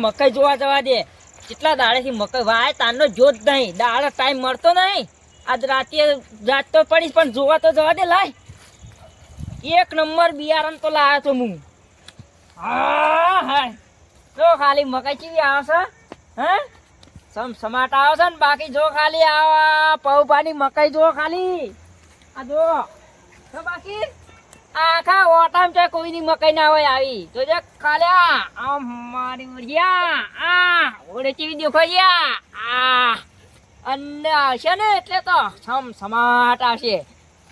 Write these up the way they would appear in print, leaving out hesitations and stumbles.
મકાઈ જોવા જવા દે. કેટલા દાડેથી મકાઈ વાય તારનો જોત નહીં, દાડે ટાઈમ મળતો નહીં. આજ રાતે જાત તો પડીશ પણ જોવા તો જવા દે. લાય એક નંબર બિયારણ તો લાવ્યો તો હું. હા જો ખાલી મકાઈ કેવી આવશે, હે સમાટ આવશે ને. બાકી જો ખાલી આ પૌભાની મકાઈ જો ખાલી આ જો બાકી આખા ઓટામ છે કોઈની મકાઈ ના હોય આવી. જોજે ખાલી આ મારી ઓળિયા આ ઓળે ચીવી દેખાયા આ અને આવશે ને એટલે તો સમાટ આવશે.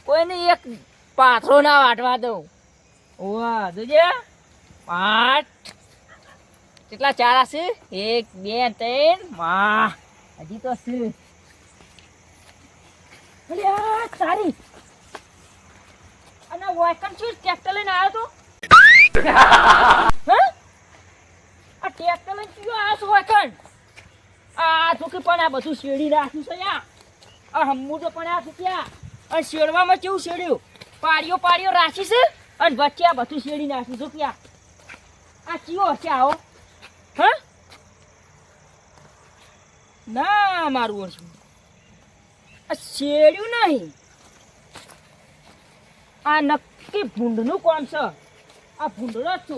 કોઈને એક પાથરો ના વાટવા દઉં. વાહ જોજે 5 કેટલા 4 હશે? 1 2 3 વાહ હજી તો છે. અલ્યા તારી અને વાયકન શું ટ્રેક્ટર લઈને આવ્યો તો? હા આ ટ્રેક્ટર લઈને ક્યો આવ્યો છો વાયકન? આ જોકે પણ આ બધું શેડી રાખ્યું છે યા. આ હમ્મુ તો પણ આ સુક્યા અને શેડવામાં કેવું શેડ્યું? પાડીઓ રાખી છે અને વચ્ચે આ બધું શેડી નાખ્યું છે. ક્યાં આ ચિયો હશે આવો? હા ના મારું ઓછું આ શેડ્યું નહીં. આ નક્કી ભૂંડનું કોણ છે? આ ભૂંડનો જ છો.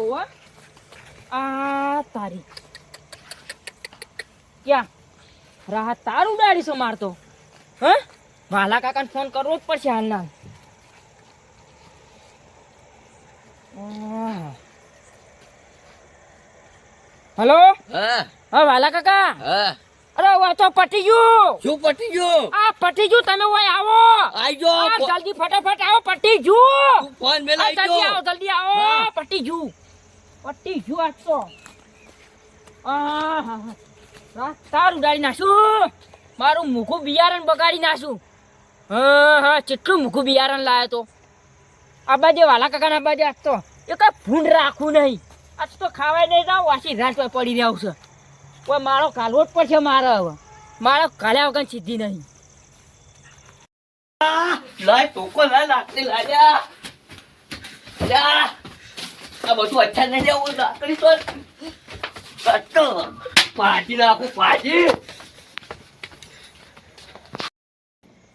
આ તારી ક્યાં રાહત તાર ઉડાડી છે મારતો. હા વાલા કાકાને ફોન કરવો જ પડશે હાલના. હેલો હા વાલા કાકા. અરે વા તો પટી ગયું. શું પટી ગયું? આ પટી ગયું. તમે ઓય આવો. આજો જલ્દી ફટાફટ આવો. પટી ગયું. તું ફોન મેલાઈ જલ્દી આવો જલ્દી આવો. પટી ગયું આજ તો. તાર ઉડાડી નાખું. મારું મુખું બિયારણ બગાડી નાખું. હા કેટલું મુખું બિયારણ લાવ્યો તો. આ બાજુ વાલા કાકા ના બાજુ આજ તો એ કઈ ભૂંડ રાખવું નહીં. આજ તો ખાવાય નહીં જાવ. વાસી રાત પડી રહ્યું છે. કોઈ મારો કાલવો જ પડશે. મારે હવે મારો કાલ્યા વગર સીધી નહીં. લાય ટોકો લાય લાકડી લાયા. આ બધું અચ્છા નહીં જવું. લાકડી તો કટ્ટો પાજી નાખું પાજી.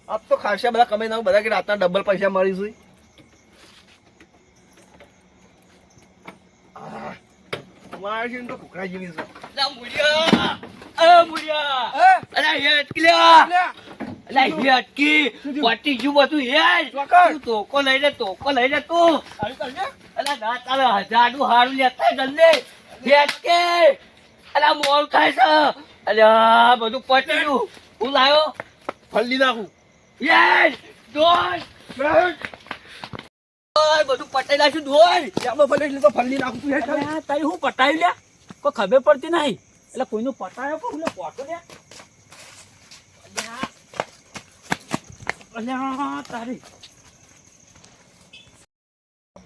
આપ તો ખાસા બધા કમાઈ નાખું. બધા કે રાતના ડબલ પૈસા મળીશું. મારા છે તો કુકડા જેવી છે. લા મુડિયા અરે હેટકી લ્યા. અલા હેટકી પટી ગયું બધું હેડ. તું ટોકો લઈને તું. અલા ના તારે 1000 નું હારું લેતા જલ્દી. હેટકી અલા મોલ ખાય છે. અલ્યા બધું પટી ગયું. હું લાયો ફલ્લી નાખું. યસ દોડ બધું પટાઈ નાખ્યું. દોડ આમાં ફલે એટલે તો ફલ્લી નાખું. તું હેઠ તારી હું પટાવી લ્યા કોઈ ખબર પડતી નહીં. એટલે કોઈનું પટાયો પણ હું પોટો લ્યા. અલ્યા તારી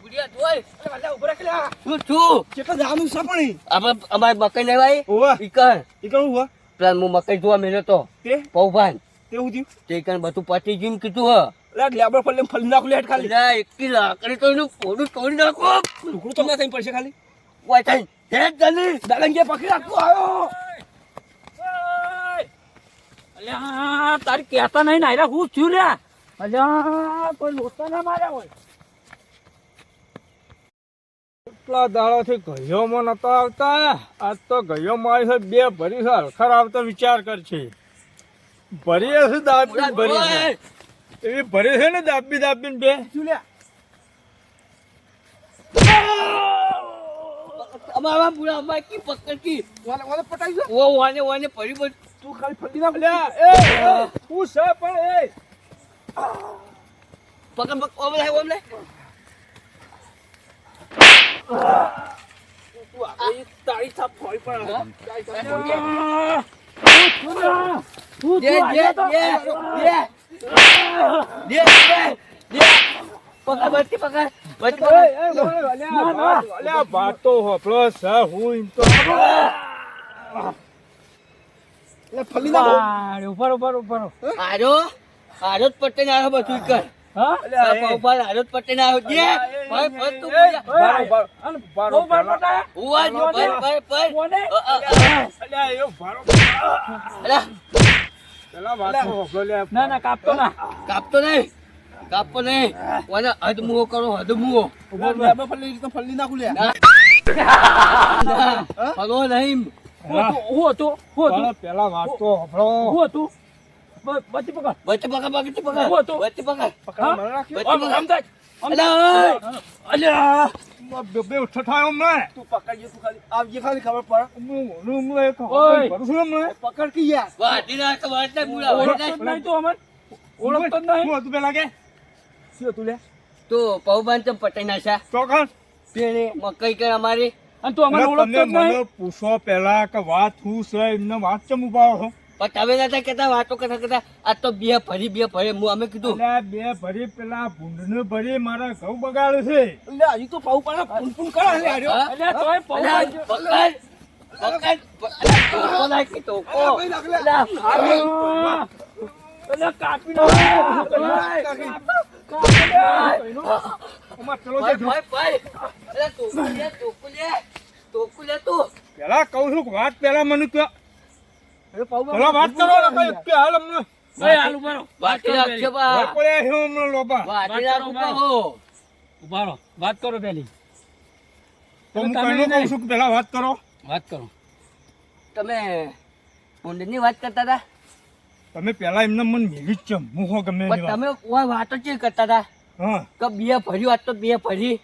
મુડિયા દોડ. અલ્યા ઉભો રાખ લ્યા. શું છું કેટલા જાનું છે પણ અમારે મકાઈ લેવાય. ઓવા ઈકણ એ કહું હુઆ પેલા હું મકાઈ જોવા મેળ્યો તો તે પૌભાન તેવું થયું. તે ઈકણ બધું પટી ગયું કીધું હ. અલ્યા લેબર ફલે ફલ્લી નાખું. લે હેઠ ખાલી અલ્યા એકલી લાકડી તો એનું પોડું તોડી નાખો. ટુકડું તમને કઈ પડશે ખાલી. વાય થઈ હેડ જલ્દી. દાદંગે પકડી રાખતું આવ્યો. અલ્યા તારી કહેતા નહીં નાયરા હું થયું લ્યા. અલ્યા કોઈ લોટા ના માર્યા હોય. કેટલા દાડાથી ગયોમાં નતા આવતા. આજ તો ગયો મારી છે 2 ભરી છે. હરખર આવતો વિચાર કરશે. ભરી હશે દાબી ભરી છે. એવી ભરી છે ને દાબીને 2 શું લ્યા અમારા બુડા અમાર કી પકડ કી વાલે વાલે પટાઈ જો. ઓ વાને પડી બસ. તું ખાલી ફલ્લી નાખ. લ્યા એ હું છે પણ એ પકડ ઓમ લે તું આ તારી થાપ ફોઈ પણ વાતો હોપળો છે હું એમ તો ફલ્લી નાખ. ઉપર આજો જ પટ્ટે ને આવ્યો બધું કર. હા બાપા ઉભા હારો જ પટેલ આવ્યો છે. ભાઈ, ભાઈ, તું બોલ્યા. બારો પટાયા ઉવા જ, ભાઈ, ભાઈ, ભાઈ. કોને? અલ્યા એ બારો અલા, પેલા વાત તો હોભળો લે. ના ના કાપતો ના. કાપતો નહીં, કાપતો નહીં. કોને હદમુઓ કરો, હદમુઓ. ફલ્લી નાખું લે ના, હલો નહીં. હું હતું પેલા વાત તો હોભળો. હું હતું બચી પકડ વચ્ચે પકડ, વચ્ચે પકડ, ઉભો તો. વચ્ચે પકડ. હા? વચ્ચે આમ પકડ. સમજાય. અલા, ઓય. અલ્યા બે ઉઠાયો અમને. તું પકડજે તું ખાલી આવજે ખાલી ખબર પડે હમણાં એક ઓય. કરું છું હમણાં. પકડ કે યાર વાટી નાખ, વાટી નાખ, મૂળા, વાટી ઓળખતો જ નાખ. નહીં તું અમન ઓળખતો જ નહીં. શું હતું પેલા કે? શું તું લે તો પૌબાન ચમ પટાઈ નાખ્યા. ચોકન. પેલી મકઈ કર અમારી. અને તું અમને અરે ઓળખતો તમે જ નહીં. મને પૂછો પેલા કે વાત શું છે એમને વાત ચમ ઉપાડો છો? પણ તમે નતા કેતા વાતો કરતા કરતા આ તો બે ફરી હું અમે કીધું અલ્યા બે ભરી પેલા ભૂંડને ભરી મારા ઘઉં બગાડે છે. લે હજી તો પાઉ પાડે ફૂન કરે લે આર્યો હા? અલ્યા તોય પૌ અલા, બાંધ્યો. પકડ, પકડ, ટોકો નાખી, ટોકો. અલા, અલ્યા કાપી અમાર ચલો ભાઈ, છે. ભાઈ, ભાઈ. અલા, ટોકો લે, ટોકો લે. ટોકો લે તું. પેલા કહું છું કે વાત પેલા મને કહો. અરે પાઉ પેલા વાત કરો ને કઈ કે હાલ અમને. હાલ ઉભા રહો. વાટી નાખશે બા. પડ્યા છે અમને લોબા. વાટી વાત નાખ કરો, ઉભા હો. ઉભા રહો. વાત કરો પેલી તો હું તમે કઈનું કહું નહીં. છું કે પેલા વાત કરો. વાત કરો. તમે ઊંડની વાત કરતા હતા તમે પેલા એમને મને મેલી જ ચમ હું હો ગમે એની પણ વાત. તમે ઓય વાતો ચી કરતા હતા હા કે બે ભર્યું આજ તો બે ભરી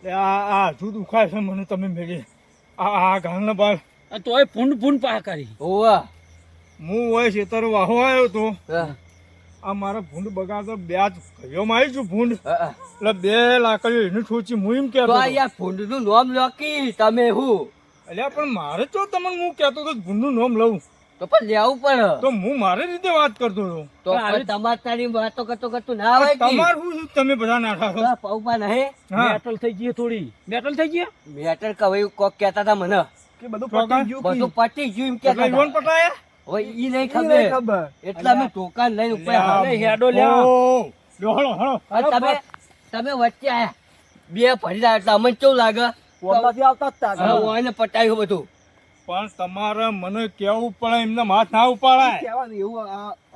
આ હજુ દુખાય છે મને તમે મેલી આ ઘાલના બાર અને તોય ફૂંડ ફૂંડ પા કરી. ઓવા હું હોય છેતર વાહો આવ્યો તો હા, આ મારા ભૂંડ બગાડતો બ્યાજ કયોમાં આવી છું ભૂંડ હા, હા. એટલે 2 લાકડીઓ એની ઠોચી હું એમ તો કહેતો આ હતો. યાર ભૂંડનું નામ લોકી તમે હું અલ્યા પણ મારે તો તમને હું કહેતો હતો કે ભૂંડનું નામ લઉં તો પણ લેવું પડે તો હું મારી રીતે વાત કરતો હતો. તો પણ તમારે તારી વાતો કરતો કરતું ના આવે કે તમારું શું છે? તમે બધા નાઠા છો. પૌપા નહીં હા મેટલ થઈ ગઈ થોડી. મેટલ થઈ ગઈ. મેટર કવાયું કોક કહેતા હતા મને કે બધું ચોકન. પટી ગયું બધું પટી ગયું એમ એટલે કહેતા ઈવોન હતા પટાયા હવે ઈ નહીં નહીં ખબર ખબર એટલે અમે ટોકાન લઈને ઉપર અલ્યા, હાલે. હેડો લ્યા. ઓ, લ્યો, હળો, હળો. અને તમે વચ્ચે આયા બે ભરી રહ્યા એટલે અમને કેવું લાગે વોમાંથી આવતા જ તા હા, ઓને પટાયું બધું પણ તમારે મને કેવું પડે એમને હાથ ના ઉપાડાય. કહેવાનું એવું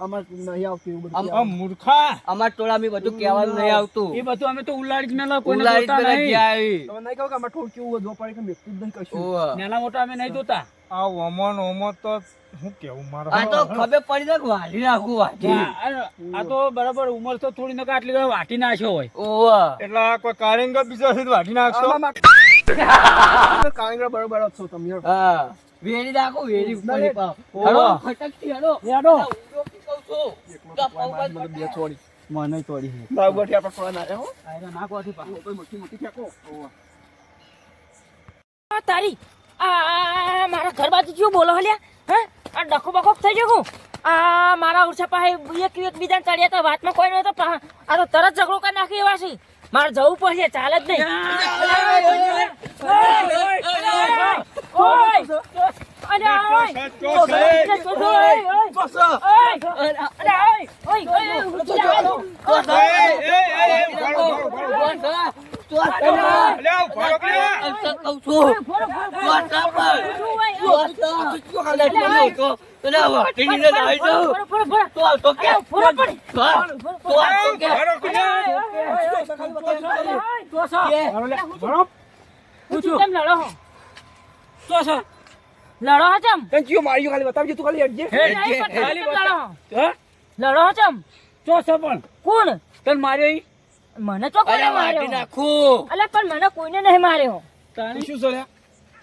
અમાર નહીં આવતું એવું બધું આ મૂર્ખા અમાર ટોળામાં બધું કહેવાનું નહીં આવતું એ બધું અમે તો ઉલાડી જ મેલા કોઈને ઉલારી જ જોતા પેલા નહીં. ગયા આવી. તમે નહીં કહો કે અમાર થોડું કેવું વધવા પડે કે મેકતું જ નહીં કશું ઓવે. નાના મોટા અમે નહીં જોતા. આ ઓમો તો શું કેવું મારે આ તો ખબર પડી ને કે વાઢી નાખું વાઢી આ તો બરાબર ઉંમર તો થોડી નકા આટલી તો વાટી નાખ્યો હોય. ઓવે. એટલે આ કોઈ કારેંગા બીજા છે તો વાઢી નાખશો. કાંગરા બરોબર જ છો તમે હા વેરી નાખો વેરી ઉપર ના, પાવ ઓવે. હેડો ફટકથી હેડો હેડો. આ ઊંધો પીકવ છું. તો પૌવા જ બે છોડી મને તોડી. બરાબર આપણે થોડા ના રહે હો નાખવાથી પા. કોઈ મોટી મોટી ફેંકો આ તારી આ મારા ઘર બાજુ શું બોલો હલ્યા? હે આ ડખો બખો થઈ ગયો. આ મારા ઉરછા પાસે એક બીજા ચડ્યા તો વાતમાં કોઈ નતો. આ તો તરત ઝઘડો કરી નાખી એવા છે. મારે જવું પડશે ચાલે જ નહીં. લડો હચમ તને કયો માર્યો ખાલી બતાવજે તું ખાલી અડજે લડો હચમ ચો પણ કોણ તને માર્યો ઈ? મને તો કોને વાઢી માર્યો? નાખું અલ્યા પણ મને કોઈને નહીં માર્યો. શું સળ્યા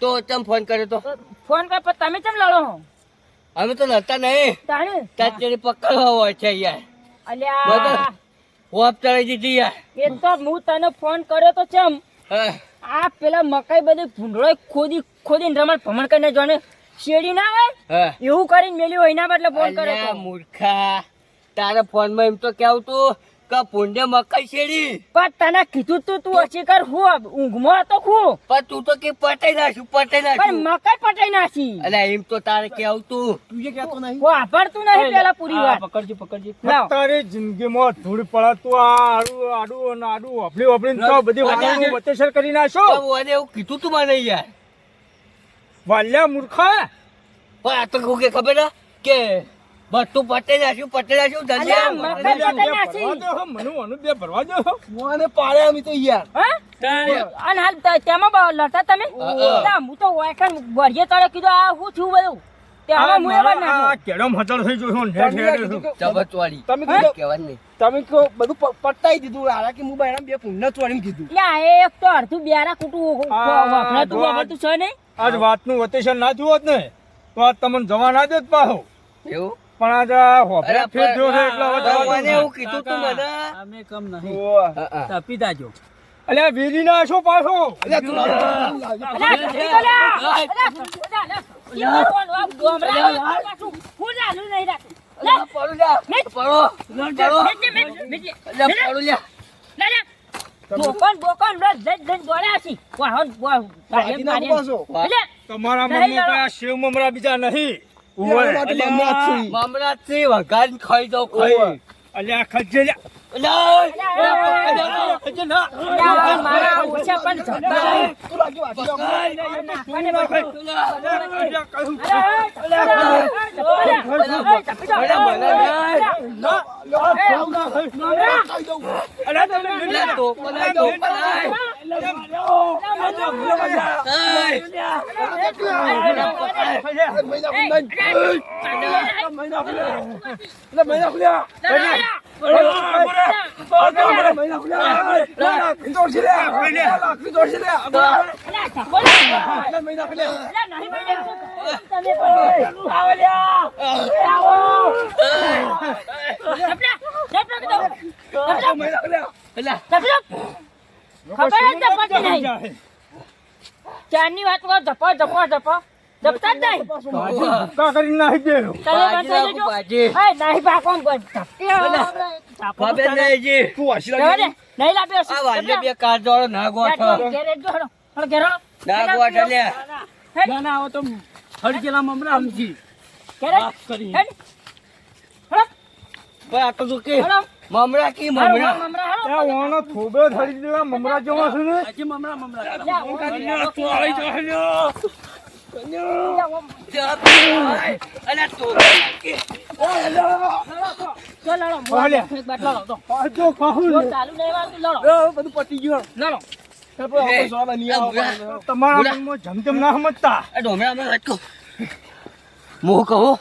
તો ચમ ફોન કર્યો તો ફોન કર પણ તમે કેમ લડો હો? અમે તો લડતા નહીં તાણે તારી પકડવા હોય છે યાર અલ્યા બધા હોપ ચડાઈ દીધી યાર એ તો હું તને ફોન કર્યો તો ચમ હા. આ પેલા મકાઈ બધી ભૂંડળો ખોદીને રમણ ભમણ કરીને જોને શેરડી ના આવે હા. એવું કરીને મેલ્યું હોય એના બદલે ફોન કર્યો અલ્યા તો. મૂર્ખા તારા ફોનમાં એમ તો કેવું તું કે પુંડે મકાઈ શેરી પણ તને કીધું તું ઓછી કર હું ઊંઘમાં હતો હું પણ તું તો કે પટાઈ નાખ્યું પણ મકાઈ પટાઈ નાખી અલે એમ તો તારે કેવું તું તું જે કહેતો નહીં વાપરતું નહીં પેલા પૂરી વાત પકડજી લાવ. તારી જિંદગીમાં ધૂળ પડાતું આ આડું અને આડું વાપરીને તો બધી વાતનું વતેસર કરી નાખશો મને એવું કીધું તું મને યાર વાલ્યા મૂર્ખા પણ આ તો કહું કે ખબર હે કે બધું પટાઈ નાખ્યું અલ્યા, મકાઈ પટાઈ નાખી. મને આનું બે ભરવા દો મોને પાડે અમે તો યાર હા? અને હાલ તેમાં લટા તમે ના, હું તો વાયકન વળીએ તારે કીધું આ હું થયું બધું તેમાં હું એવા નાખ્યો. કેડમ હચળ થઈ ગયો છું તમે કીધું કહેવાનું નહીં તમે કહો બધું પટાઈ દીધું હારા કે હું બાયણા બે પુણ્ય ચોરીને કીધું યા, એક તો અડધું બ્યારા કૂટું વાપરતું છે નહીં. આજ વાતનું વતેસર ના થયું હોત ને તો આજ તમને જવા ના દેત પાછો એવું પણ આજ હોભળે ફેર થયો છે એટલે હવે જવા મને દઉં. એવું કીધું તું મને અલ્યા વીરી ના શું પાછો અલ્યા, નીકળ્યા. અલ્યા, ઈ કોણ? આ ગોમરા પાછું હું જાણું નહીં રાખું. લે, પડું લ્યા મેં- પડો મેં- પડું લ્યા લે, લે. બોકન રોજ જઈ દોડ્યા છે. વાહન પાડી નાખો પાછો. એટલે તમારા નહીં મમ્મી લડો. પાસે શિવ મમરા બીજા નહીં મારા માટે મમરા જ છે. મમરાથી વઘારીને ખાઈ જાઉં ખાઈ અલ્યા ખજેલ્યા અલ્યા, યા, મારા ઓછા પણ જતા. તું લાગી વાંચી જાઓ. નાખવાને બધું. અલ્યા, તો પલાય દો પલાય ચારની વાત કરો જપો જપતા જ નહીં. કા કરી નાખી દે તમે બંધ થઈ જજો. બાજી એ નહીં પાકો ઝપટી ખબર નહીં જી તું વાંચી લાગી. નહીં લાવ્યો આ વાજે બે કાર જોડો ના ગોઠ ના ગોઠ અલ્યા પણ આ તો તું કે મમરા કી મમરા ઓનો થોબે ધરી દેવા મમરા જેવા છે ને અલ્યા તો આ જો કહું ને, બધું પતી ગયું આપણે સોના નહીં આવે. તમારા મનમાં જમજમ ના સમજતા આ ડોમરા અમે રટકો હું કહું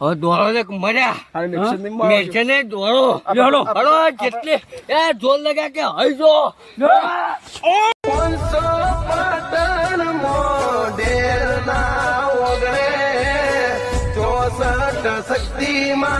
હવે દોડો ને મર્યા હારે મેક્શન નહીં મારજો. મેં છે ને દોડો હળો જેટલે એ જોર લગા કે હઈ જો શક્તિમાં